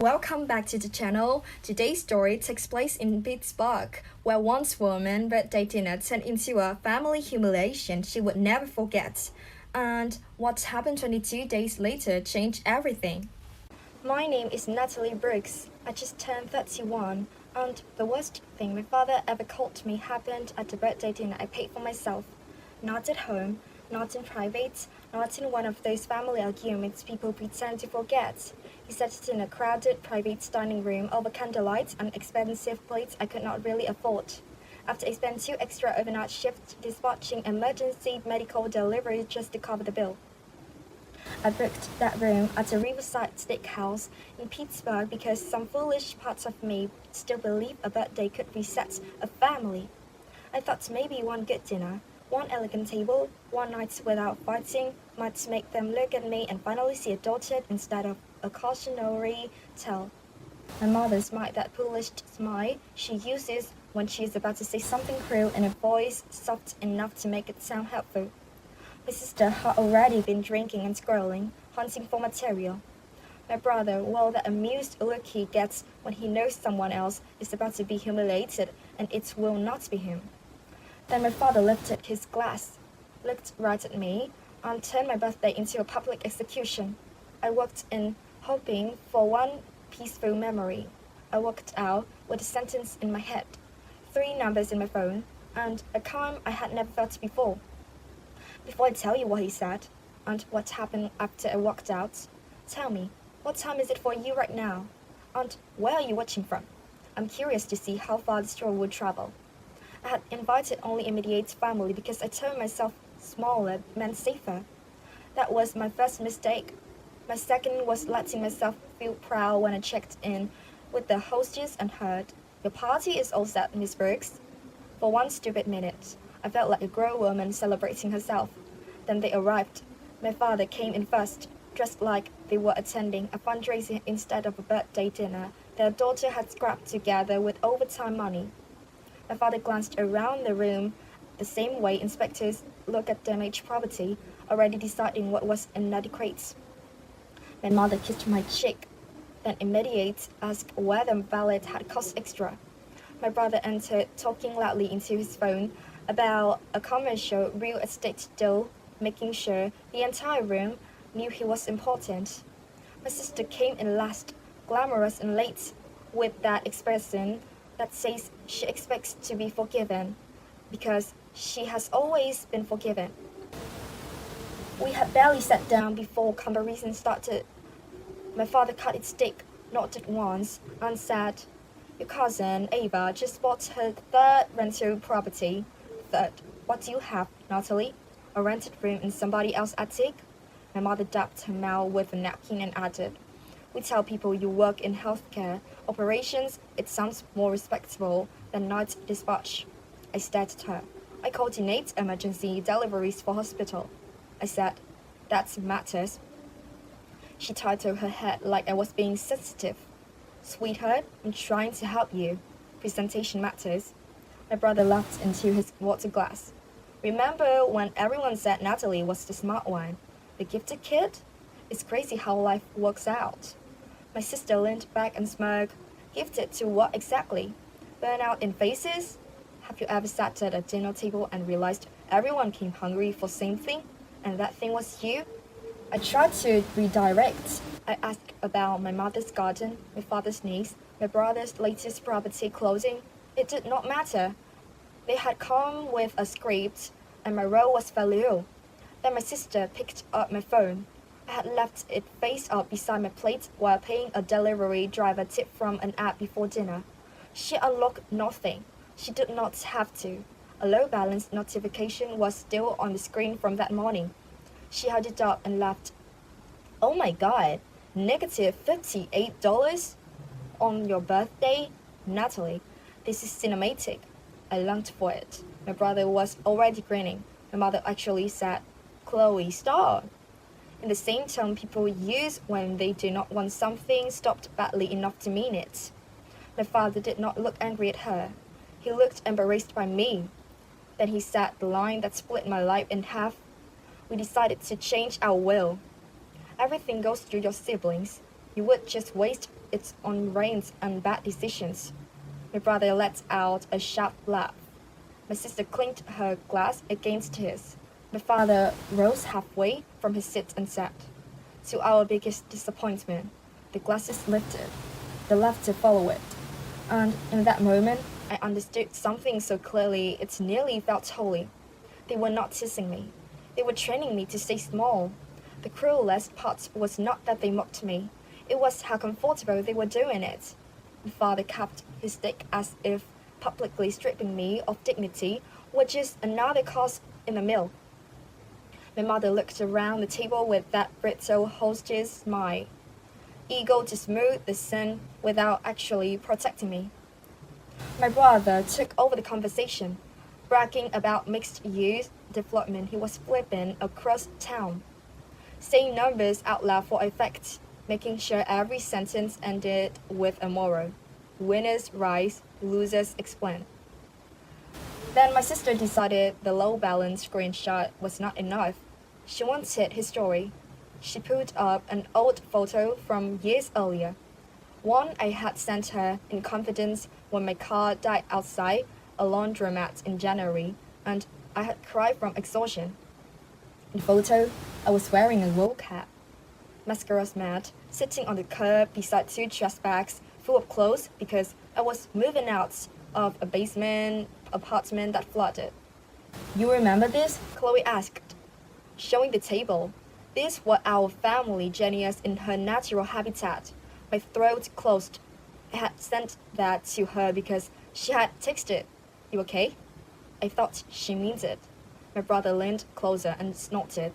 Welcome back to the channel. Today's story takes place in Pittsburgh, where once woman birthday dinner turned into a family humiliation she would never forget. And what happened 22 days later changed everything. My name is Natalie Brooks. I just turned 31, and the worst thing my father ever called me happened at the birthday dinner I paid for myself. Not at home, not in private, not in one of those family arguments people pretend to forget. He sat in a crowded private dining room over candlelight and expensive plates I could not really afford. After I spent 2 extra overnight shifts dispatching emergency medical deliveries just to cover the bill. I booked that room at a Riverside Steakhouse in Pittsburgh because some foolish parts of me still believe a birthday could reset a family. I thought maybe one good dinner, one elegant table, one night without fighting might make them look at me and finally see a daughter instead of a cautionary tale. My mother smiled that foolish smile she uses when she is about to say something cruel in a voice soft enough to make it sound helpful. My sister had already been drinking and scrolling, hunting for material. My brother, well, that amused look he gets when he knows someone else is about to be humiliated and it will not be him. Then my father lifted his glass, looked right at me, and turned my birthday into a public execution. I walked in hoping for one peaceful memory. I walked out with a sentence in my head, 3 numbers in my phone, and a calm I had never felt before. Before I tell you what he said, and what happened after I walked out, tell me, what time is it for you right now? And where are you watching from? I'm curious to see how far the story would travel. I had invited only immediate family because I told myself smaller meant safer. That was my first mistake. My second was letting myself feel proud when I checked in with the hostess and heard, "Your party is all set, Miss Brooks." For one stupid minute, I felt like a grown woman celebrating herself. Then they arrived. My father came in first, dressed like they were attending a fundraiser instead of a birthday dinner their daughter had scrapped together with overtime money. My father glanced around the room the same way inspectors look at damaged property, already deciding what was inadequate. My mother kissed my cheek, then immediately asked whether the valet had cost extra. My brother entered, talking loudly into his phone about a commercial real estate deal, making sure the entire room knew he was important. My sister came in last, glamorous and late, with that expression that says she expects to be forgiven, because she has always been forgiven. We had barely sat down before conversation started. My father cut it stick, nodded once, and said, "Your cousin Ava just bought her 3rd rental property." "3rd? What do you have, Natalie? A rented room in somebody else's attic?" My mother dabbed her mouth with a napkin and added, "We tell people you work in healthcare operations. It sounds more respectable than night dispatch." I stared at her. "I coordinate emergency deliveries for hospital," I said. "That matters." She tilted her head like I was being sensitive. "Sweetheart, I'm trying to help you. Presentation matters." My brother laughed into his water glass. "Remember when everyone said Natalie was the smart one? The gifted kid? It's crazy how life works out." My sister leaned back and smirked. "Gifted to what exactly? Burnout in faces? Have you ever sat at a dinner table and realized everyone came hungry for same thing, and that thing was you?" I tried to redirect. I asked about my mother's garden, my father's niece, my brother's latest property closing. It did not matter. They had come with a script, and my role was failure. Then my sister picked up my phone. I had left it face up beside my plate while paying a delivery driver tip from an app before dinner. She unlocked nothing. She did not have to. A low-balance notification was still on the screen from that morning. She held it up and laughed. "Oh my God, negative $58 on your birthday? Natalie, this is cinematic." I longed for it. My brother was already grinning. My mother actually said, "Chloe, stop," in the same tone people use when they do not want something stopped badly enough to mean it. My father did not look angry at her. He looked embarrassed by me. Then he said the line that split my life in half. We decided to change our will. Everything goes through your siblings. You would just waste it on rains and bad decisions. My brother let out a sharp laugh. My sister clinked her glass against his. My father rose halfway from his seat and said, to our biggest disappointment, the glasses lifted. The laughter followed it. And in that moment, I understood something so clearly it nearly felt holy. They were not teasing me. They were training me to stay small. The cruelest part was not that they mocked me. It was how comfortable they were doing it. My father kept his stick as if publicly stripping me of dignity were just another course in the meal. My mother looked around the table with that brittle hostess smile, eager to smooth the sin without actually protecting me. My brother took over the conversation, bragging about mixed-use development he was flipping across town, saying numbers out loud for effect, making sure every sentence ended with a moral. Winners rise, losers explain. Then my sister decided the low-balance screenshot was not enough. She wanted his story. She pulled up an old photo from years earlier, one I had sent her in confidence when my car died outside a laundromat in January, and I had cried from exhaustion. In the photo, I was wearing a wool cap, mascara's mat, sitting on the curb beside two trash bags full of clothes because I was moving out of a basement apartment that flooded. You remember this? Chloe asked, showing the table. This was our family genius in her natural habitat. My throat closed. I had sent that to her because she had texted, "You okay?" I thought she meant it. My brother leaned closer and snorted.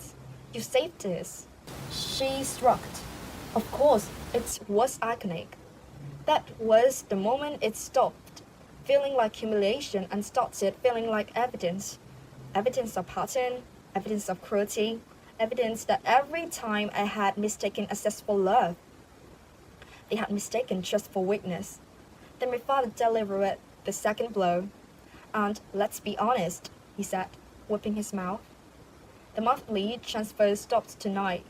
"You saved this." She shrugged. Of course, it was iconic. That was the moment it stopped feeling like humiliation and started feeling like evidence. Evidence of pattern, evidence of cruelty, evidence that every time I had mistaken access for love, they had mistaken trust for weakness. Then my father delivered the second blow. And let's be honest, he said, whipping his mouth. The monthly transfer stopped tonight.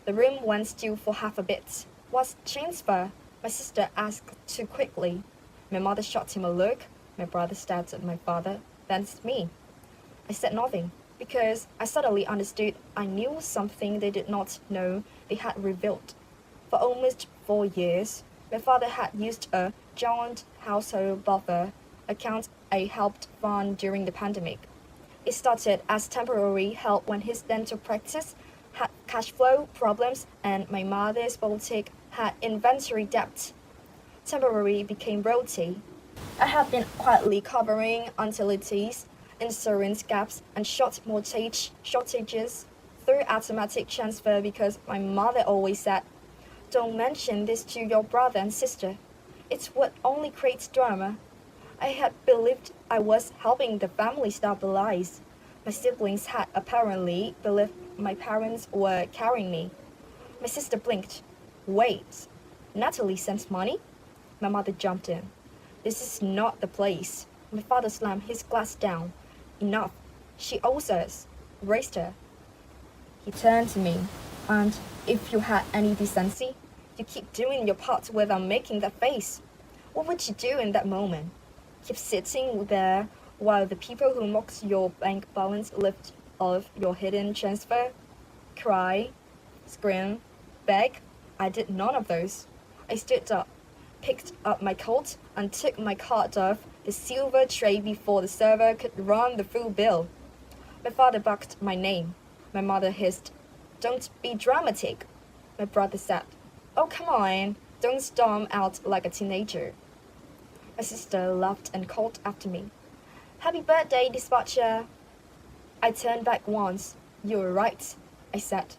The room went still for half a bit. What's transfer? My sister asked too quickly. My mother shot him a look. My brother stared at my father, then at me. I said nothing, because I suddenly understood I knew something they did not know they had revealed. For almost 4 years, my father had used a joint household buffer account I helped fund during the pandemic. It started as temporary help when his dental practice had cash flow problems and my mother's boutique had inventory debt. Temporary became royalty. I have been quietly covering utilities, insurance gaps, and short mortgage shortages through automatic transfer because my mother always said, "Don't mention this to your brother and sister. It's what only creates drama." I had believed I was helping the family stabilize. My siblings had apparently believed my parents were carrying me. My sister blinked. Wait, Natalie sends money? My mother jumped in. This is not the place. My father slammed his glass down. Enough. She owes us. Raised her. He turned to me. And if you had any decency, you keep doing your part without making that face. What would you do in that moment? Keep sitting there while the people who mocked your bank balance lived off your hidden transfer? Cry? Scream? Beg? I did none of those. I stood up, picked up my coat, and took my card off the silver tray before the server could run the full bill. My father barked my name. My mother hissed, "Don't be dramatic." My brother said, "Oh, come on, don't storm out like a teenager." My sister laughed and called after me, "Happy birthday, dispatcher." I turned back once. "You were right," I said.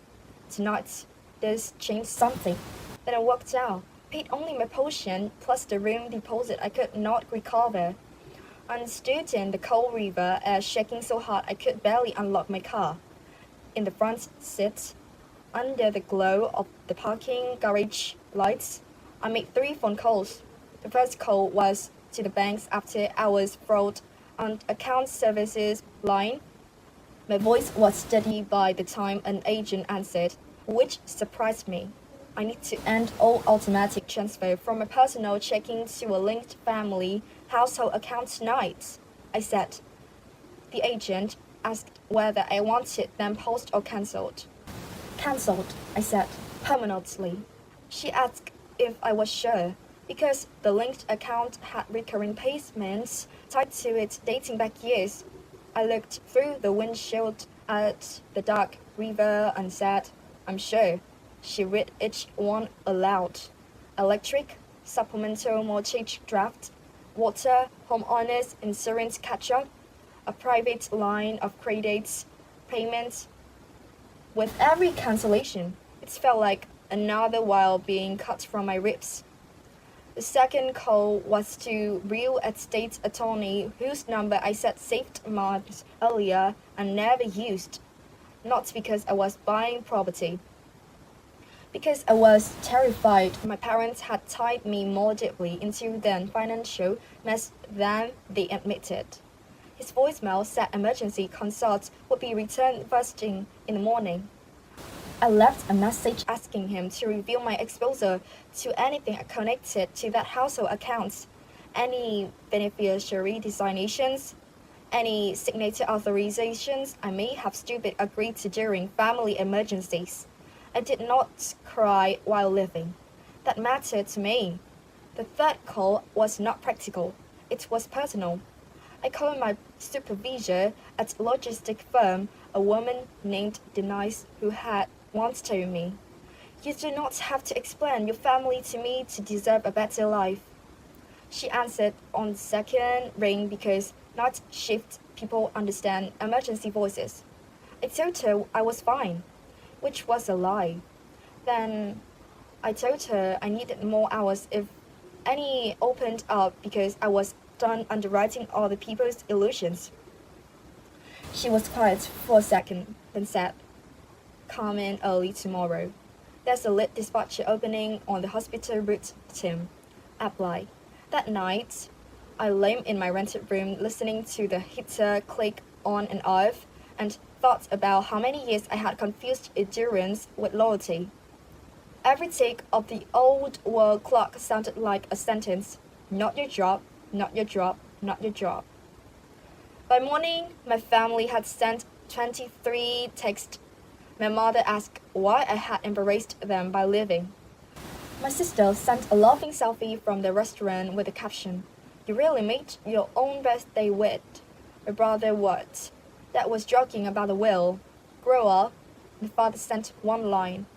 "Tonight, this changed something." Then I walked out, paid only my portion plus the room deposit I could not recover, and stood in the cold river air shaking so hard I could barely unlock my car. In the front seat, under the glow of the parking garage lights, I made 3 phone calls. The first call was to the bank's after-hours fraud and account services line. My voice was steady by the time an agent answered, which surprised me. I need to end all automatic transfer from a personal checking to a linked family household account tonight, I said. The agent asked whether I wanted them paused or cancelled. Cancelled, I said, permanently. She asked if I was sure, because the linked account had recurring payments tied to it dating back years. I looked through the windshield at the dark river and said, I'm sure. She read each one aloud. Electric, supplemental mortgage draft, water, homeowners insurance catch-up, a private line of credit, payments. With every cancellation, it felt like another wire being cut from my ribs. The second call was to real estate attorney whose number I said saved months earlier and never used. Not because I was buying property. Because I was terrified my parents had tied me more deeply into their financial mess than they admitted. His voicemail said emergency consults would be returned first thing in the morning. I left a message asking him to reveal my exposure to anything connected to that household accounts, any beneficiary designations, any signature authorizations I may have stupid agreed to during family emergencies. I did not cry while living. That mattered to me. The third call was not practical. It was personal. I called my supervisor at a logistic firm, a woman named Denise, who had once told me, "You do not have to explain your family to me to deserve a better life." She answered on the second ring because night shift people understand emergency voices. I told her I was fine, which was a lie. Then I told her I needed more hours if any opened up because I was done underwriting all the people's illusions. She was quiet for a second, then said, "Come in early tomorrow. There's a lit dispatcher opening on the hospital route, Tim." Apply. That night, I lay in my rented room listening to the heater click on and off and thought about how many years I had confused endurance with loyalty. Every tick of the old world clock sounded like a sentence. Not your job, not your job, not your job. By morning, my family had sent 23 texts. My mother asked why I had embarrassed them by leaving. My sister sent a laughing selfie from the restaurant with the caption, "You really made your own birthday wit." My brother what? That was joking about the will. "Grow up." My father sent one line.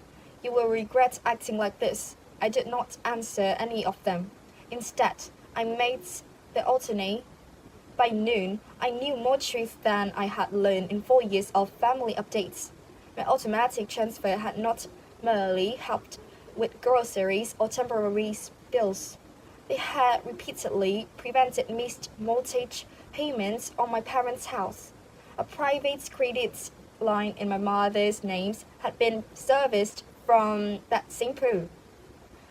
"You will regret acting like this." I did not answer any of them. Instead, I made the alternate. By noon, I knew more truth than I had learned in 4 years of family updates. My automatic transfer had not merely helped with groceries or temporary bills. They had repeatedly prevented missed mortgage payments on my parents' house. A private credit line in my mother's names had been serviced from that same pool.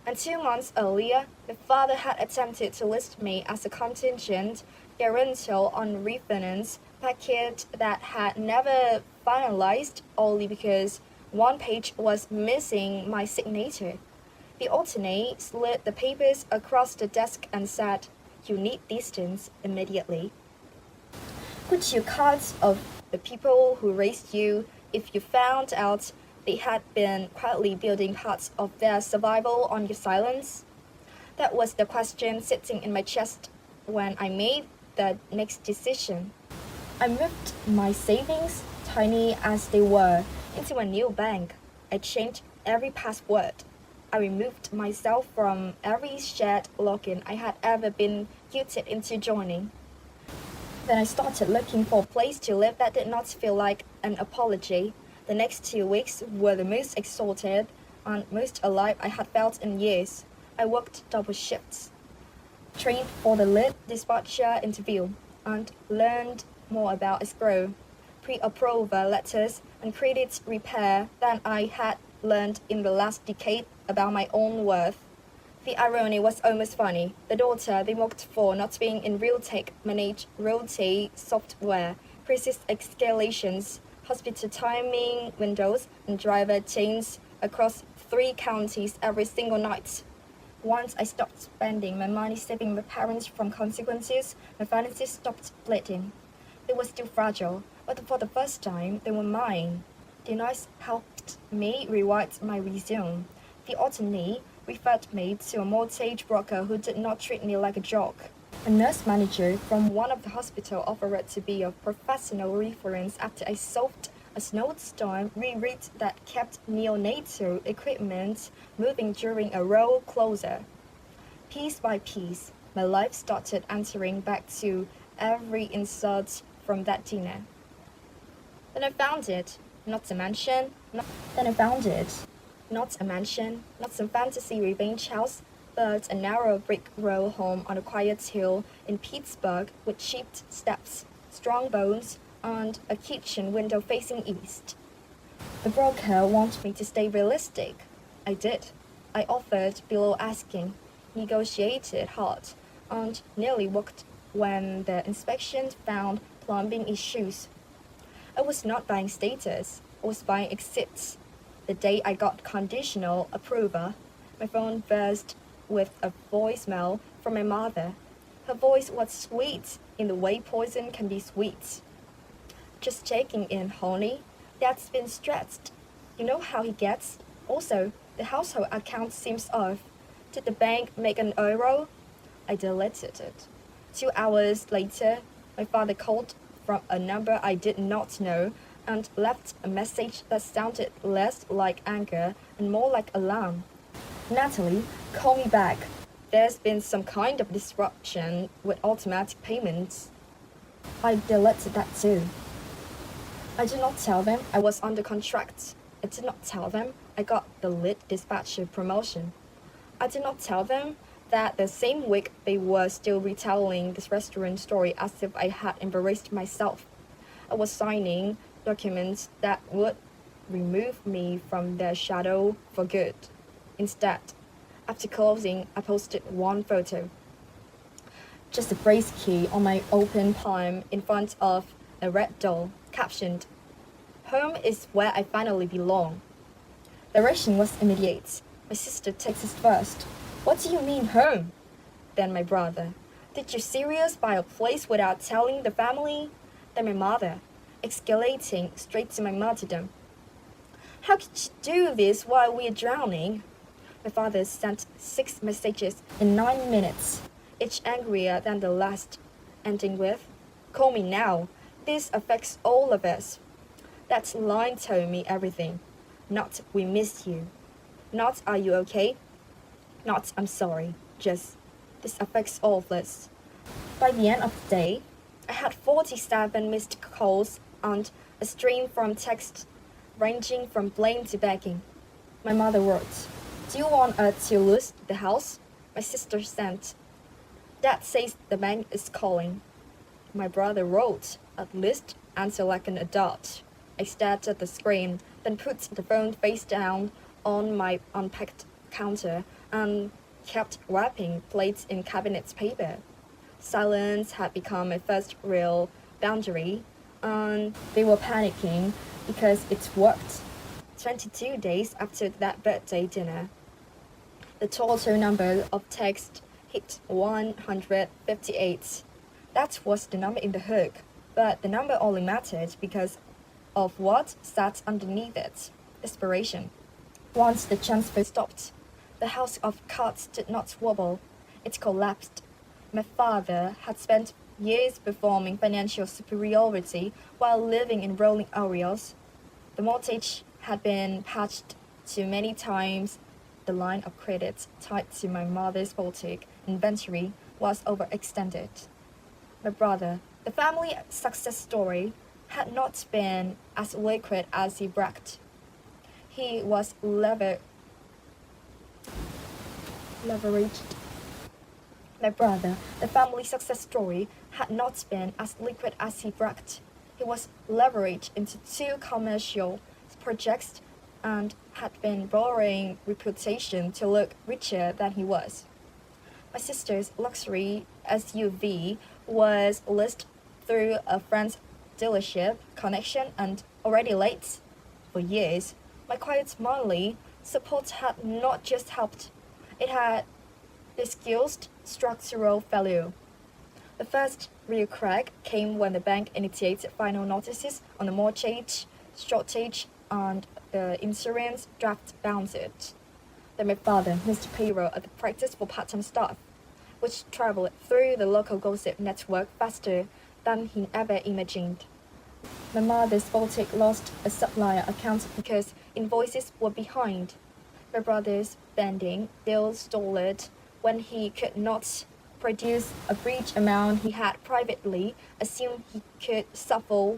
And 2 months earlier, my father had attempted to list me as a contingent guarantor on a refinance package that had never finalized only because one page was missing my signature. The alternate slid the papers across the desk and said, "You need distance immediately. Could you cut off the people who raised you if you found out they had been quietly building parts of their survival on your silence?" That was the question sitting in my chest when I made the next decision. I moved my savings, tiny as they were, into a new bank. I changed every password. I removed myself from every shared login I had ever been guilted into joining. Then I started looking for a place to live that did not feel like an apology. The next 2 weeks were the most exhausted and most alive I had felt in years. I worked double shifts, trained for the lit dispatcher interview, and learned more about escrow, pre-approval letters, and credit repair than I had learned in the last decade about my own worth. The irony was almost funny. The daughter they mocked for not being in real tech managed realty software, precise escalations, hospital timing windows, and driver chains across 3 counties every single night. Once I stopped spending my money saving my parents from consequences, my finances stopped bleeding. They were still fragile, but for the first time, they were mine. The nurse helped me rewrite my resume. The attorney referred me to a mortgage broker who did not treat me like a joke. A nurse manager from one of the hospital offered to be a professional reference after I solved a snowstorm reread that kept neonatal equipment moving during a roll closer. Piece by piece, my life started answering back to every insult from that dinner. Then I found it, not a mansion, not some fantasy revenge house, but a narrow brick row home on a quiet hill in Pittsburgh with cheap steps, strong bones, and a kitchen window facing east. The broker wanted me to stay realistic. I did. I offered below asking, negotiated hard, and nearly walked when the inspection found plumbing issues. I was not buying status, I was buying exits. The day I got conditional approval, my phone buzzed with a voicemail from my mother. Her voice was sweet in the way poison can be sweet. Just checking in, honey. Dad's been stressed. You know how he gets? Also, the household account seems off. Did the bank make an error? I deleted it. 2 hours later, my father called from a number I did not know and left a message that sounded less like anger and more like alarm. Natalie, call me back. There's been some kind of disruption with automatic payments. I deleted that too. I did not tell them I was under contract. I did not tell them I got the lead dispatcher promotion. I did not tell them that the same week they were still retelling this restaurant story as if I had embarrassed myself. I was signing documents that would remove me from their shadow for good. Instead, after closing, I posted one photo. Just a phrase key on my open palm in front of a red doll, captioned, "Home is where I finally belong." The reaction was immediate. My sister texted first, "What do you mean home?" Then my brother, "Did you serious buy a place without telling the family?" Then my mother, escalating straight to my martyrdom. "How could you do this while we're drowning?" My father sent 6 messages in 9 minutes, each angrier than the last, ending with, "Call me now. This affects all of us." That line told me everything. Not "we miss you." Not "are you okay?" Not "I'm sorry." Just "this affects all of us." By the end of the day, I had 47 missed calls and a stream from texts ranging from blame to begging. My mother wrote, "Do you want us to lose the house?" My sister sent, "Dad says the bank is calling." My brother wrote, "At least answer like an adult." I stared at the screen, then put the phone face down on my unpacked counter and kept wrapping plates in cabinet paper. Silence had become my first real boundary, and they were panicking because it worked. 22 days after that birthday dinner, the total number of texts hit 158. That was the number in the hook, but the number only mattered because of what sat underneath it: desperation. Once the transfer stopped, the house of cards did not wobble, it collapsed. My father had spent years performing financial superiority while living in rolling areas. The mortgage had been patched too many times. The line of credit tied to my mother's boutique inventory was overextended. My brother, the family success story, had not been as liquid as he bragged. He was leveraged. My brother, the family success story, had not been as liquid as he bragged. He was leveraged into 2 commercial projects and had been borrowing reputation to look richer than he was. My sister's luxury SUV was leased through a friend's dealership connection and already late. For years, my quiet monthly Support had not just helped, it had disguised structural failure. The first real crack came when the bank initiated final notices on the mortgage shortage and the insurance draft bounced. Then my father missed payroll at the practice for part-time staff, which traveled through the local gossip network faster than he ever imagined. My mother's Baltic lost a supplier account because invoices were behind. My brother's bending bill stalled when he could not produce a breach amount he had privately assumed he could suffer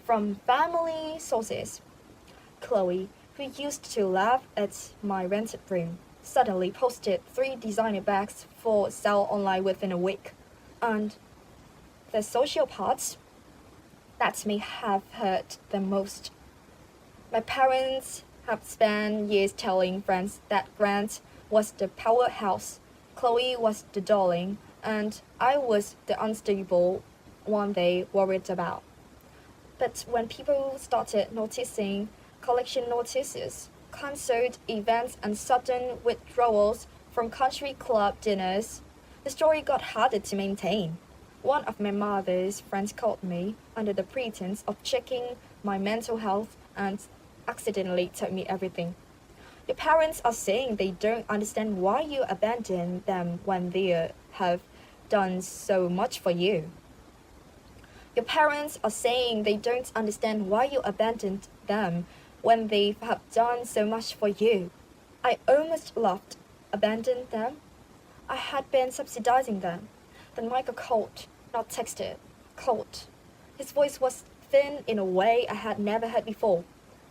from family sources. Chloe, who used to laugh at my rented room, suddenly posted 3 designer bags for sale online within a week. And the social parts that may have hurt the most. My parents have spent years telling friends that Grant was the powerhouse, Chloe was the darling, and I was the unstable one they worried about. But when people started noticing collection notices, concert events, and sudden withdrawals from country club dinners, the story got harder to maintain. One of my mother's friends called me under the pretense of checking my mental health and accidentally told me everything. Your parents are saying they don't understand why you abandoned them when they have done so much for you. Your parents are saying they don't understand why you abandoned them when they have done so much for you. I almost laughed. Abandoned them? I had been subsidizing them. Then Michael called, not texted, called. His voice was thin in a way I had never heard before.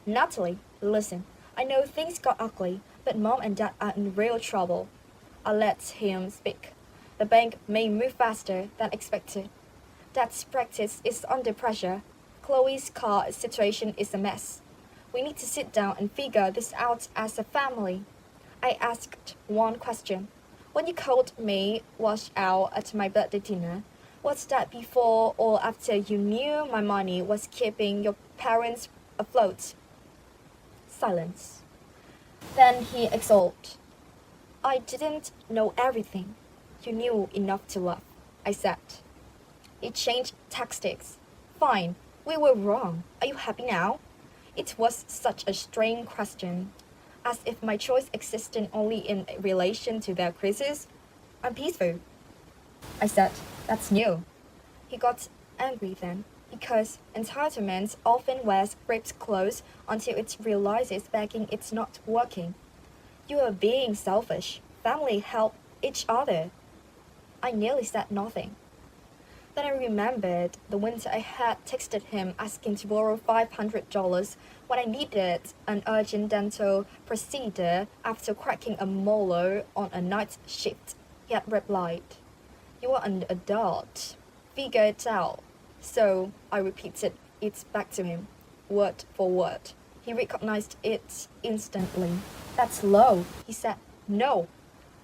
Natalie, listen, I know things got ugly, but Mom and Dad are in real trouble. I let him speak. The bank may move faster than expected. Dad's practice is under pressure. Chloe's car situation is a mess. We need to sit down and figure this out as a family. I asked one question. When you called me wash out at my birthday dinner, was that before or after you knew my money was keeping your parents afloat? Silence. Then he exulted. I didn't know everything. You knew enough to love, I said. He changed tactics. Fine, we were wrong. Are you happy now? It was such a strange question, as if my choice existed only in relation to their crisis. I'm peaceful, I said. That's new. He got angry then, because entitlement often wears Grape's clothes until it realizes begging it's not working. You are being selfish. Family help each other. I nearly said nothing. Then I remembered the winter I had texted him asking to borrow $500 when I needed an urgent dental procedure after cracking a molar on a night shift. He had replied, You are an adult. Figure it out. So I repeated it back to him, word for word. He recognized it instantly. That's low, he said. No,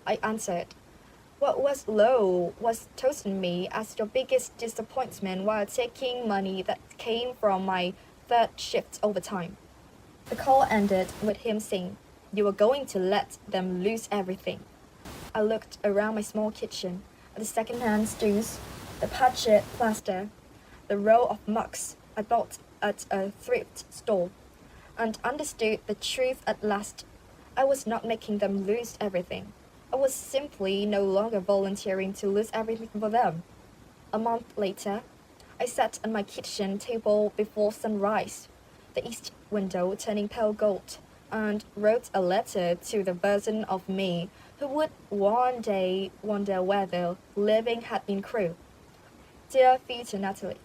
I answered. What was low was toasting me as your biggest disappointment while taking money that came from my third shift overtime. The call ended with him saying, You were going to let them lose everything. I looked around my small kitchen at the second-hand stools, the patched plaster, the row of mugs I bought at a thrift store, and understood the truth at last. I was not making them lose everything. I was simply no longer volunteering to lose everything for them. A month later, I sat at my kitchen table before sunrise, the east window turning pale gold, and wrote a letter to the version of me who would one day wonder whether living had been cruel. Dear future Natalie,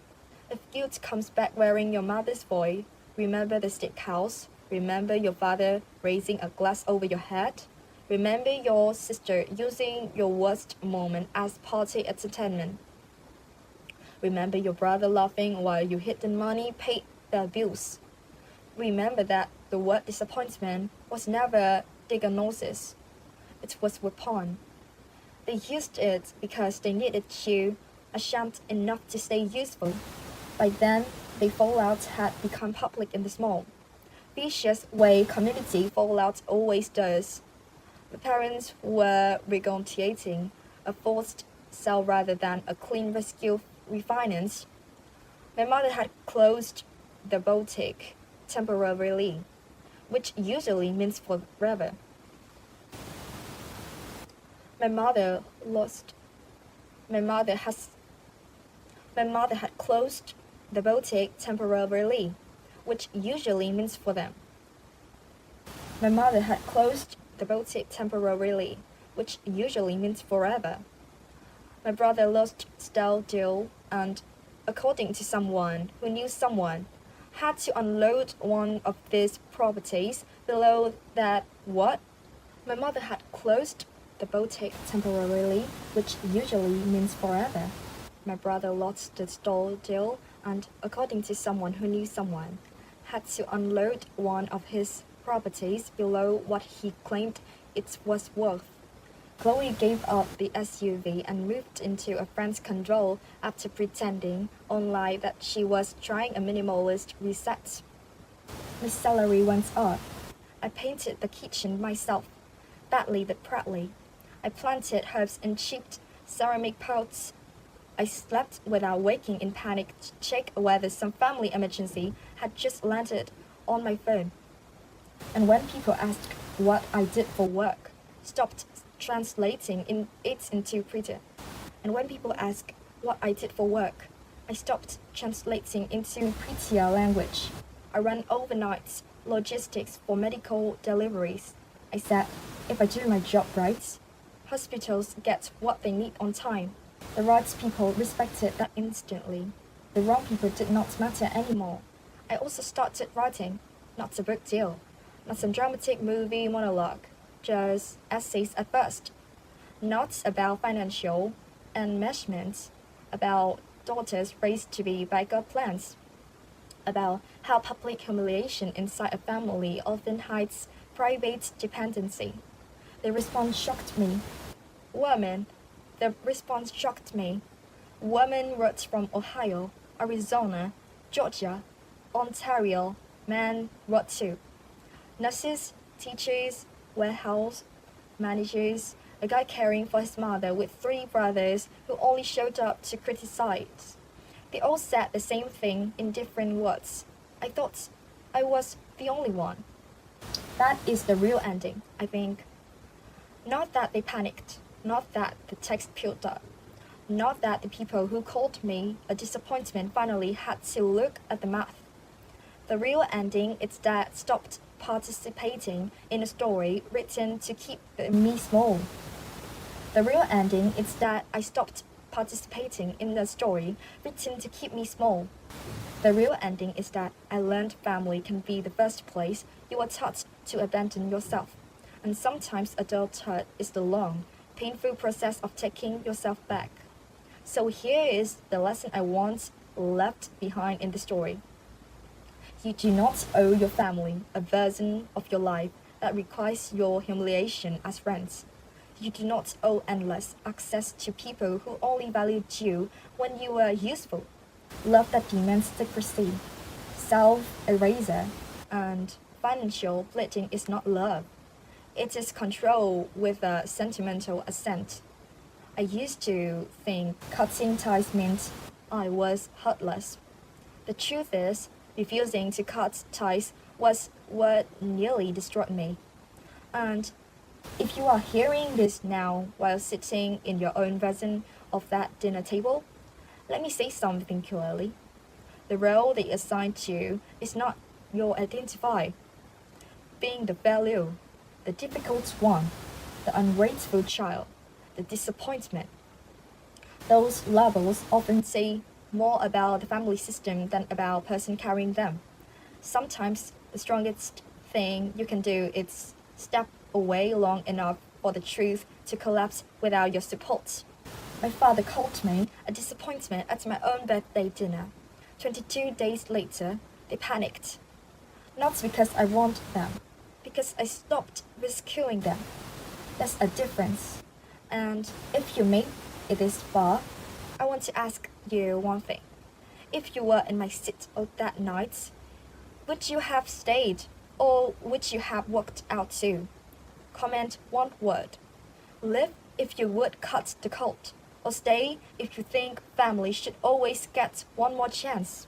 if guilt comes back wearing your mother's voice, remember the steakhouse, remember your father raising a glass over your head, remember your sister using your worst moment as party entertainment. Remember your brother laughing while you hid the money paid their bills. Remember that the word disappointment was never diagnosis. It was weapon. They used it because they needed you, ashamed enough to stay useful. By then, the fallout had become public in the small. vicious way community fallout always does. My parents were negotiating a forced sale rather than a clean rescue refinance. My mother had closed the boutique temporarily, which usually means forever. My mother lost. My mother has. My mother had closed the boutique temporarily, which usually means for them. My mother had closed the boutique temporarily, which usually means forever. My brother lost stale deal and, according to someone who knew someone, had to unload one of these properties below that what? My mother had closed the boutique temporarily, which usually means forever. My brother lost the stale deal and, according to someone who knew someone, had to unload one of his properties below what he claimed it was worth. Chloe gave up the SUV and moved into a friend's condo after pretending online that she was trying a minimalist reset. My salary went up. I painted the kitchen myself, badly but proudly. I planted herbs in cheap ceramic pots. I slept without waking in panic to check whether some family emergency had just landed on my phone. And when people asked what I did for work, stopped translating it into pretty. And when people ask what I did for work, I stopped translating into prettier language. I ran overnight logistics for medical deliveries. I said, if I do my job right, hospitals get what they need on time. The right people respected that instantly. The wrong people did not matter anymore. I also started writing, not a book deal, not some dramatic movie monologue, just essays at first. Not about financial enmeshment, about daughters raised to be backup plans, about how public humiliation inside a family often hides private dependency. The response shocked me. Woman wrote from Ohio, Arizona, Georgia, Ontario. Men wrote too. Nurses, teachers, warehouse managers, a guy caring for his mother with 3 brothers who only showed up to criticize. They all said the same thing in different words. I thought I was the only one. That is the real ending, I think. Not that they panicked, not that the text peeled up, not that the people who called me a disappointment finally had to look at the math. The real ending is that stopped participating in a story written to keep me small. The real ending is that I stopped participating in a story written to keep me small. The real ending is that I learned family can be the first place you are taught to abandon yourself. And sometimes adulthood is the long, painful process of taking yourself back. So here is the lesson I once left behind in the story. You do not owe your family a version of your life that requires your humiliation as friends. You do not owe endless access to people who only valued you when you were useful. Love that demands secrecy, self-erasure, and financial bleeding is not love. It is control with a sentimental accent. I used to think cutting ties meant I was heartless. The truth is, refusing to cut ties was what nearly destroyed me. And if you are hearing this now while sitting in your own version of that dinner table, let me say something clearly. The role they assigned you is not your identify. Being the value, the difficult one, the ungrateful child, the disappointment. Those labels often say more about the family system than about the person carrying them. Sometimes the strongest thing you can do is step away long enough for the truth to collapse without your support. My father called me a disappointment at my own birthday dinner. 22 days later, they panicked. Not because I wanted them, because I stopped rescuing them. There's a difference. And if you made it this far, I want to ask you one thing. If you were in my seat that night, would you have stayed or which you have worked out to. Comment one word. Live if you would cut the cult, or stay if you think family should always get one more chance.